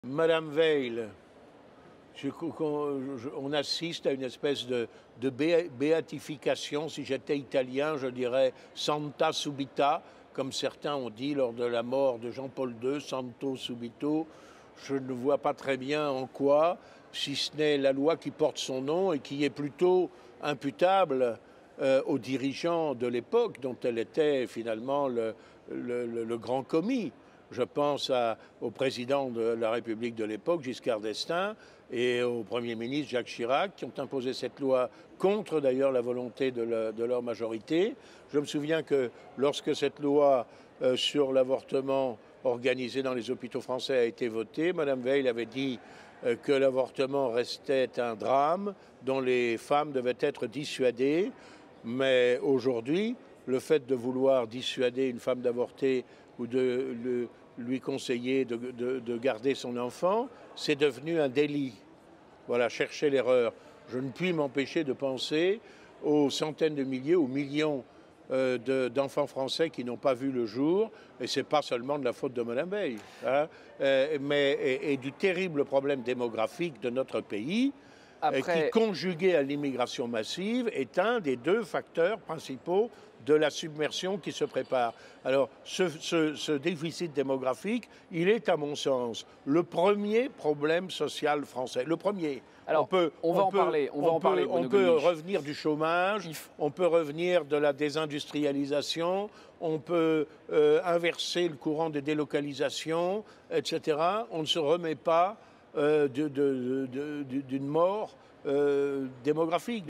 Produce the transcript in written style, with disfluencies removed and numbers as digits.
Madame Veil, on assiste à une espèce de béatification. Si j'étais italien, je dirais Santa Subita, comme certains ont dit lors de la mort de Jean-Paul II, Santo Subito. Je ne vois pas très bien en quoi, si ce n'est la loi qui porte son nom et qui est plutôt imputable aux dirigeants de l'époque, dont elle était finalement le grand commis. Je pense au président de la République de l'époque, Giscard d'Estaing, et au Premier ministre Jacques Chirac, qui ont imposé cette loi contre d'ailleurs la volonté de leur majorité. Je me souviens que lorsque cette loi sur l'avortement organisé dans les hôpitaux français a été votée, Madame Veil avait dit que l'avortement restait un drame dont les femmes devaient être dissuadées. Mais aujourd'hui, le fait de vouloir dissuader une femme d'avorter ou de lui conseiller de garder son enfant, c'est devenu un délit. Voilà, chercher l'erreur. Je ne puis m'empêcher de penser aux centaines de milliers, aux millions d'enfants français qui n'ont pas vu le jour, et ce n'est pas seulement de la faute de Mme Veil, hein, et du terrible problème démographique de notre pays, qui, conjugué à l'immigration massive, est un des deux facteurs principaux de la submersion qui se prépare. Alors, ce déficit démographique, il est, à mon sens, le premier problème social français. Le premier. Alors, on va en parler. On peut revenir du chômage, on peut revenir de la désindustrialisation, on peut inverser le courant des délocalisations, etc. On ne se remet pas d'une mort démographique.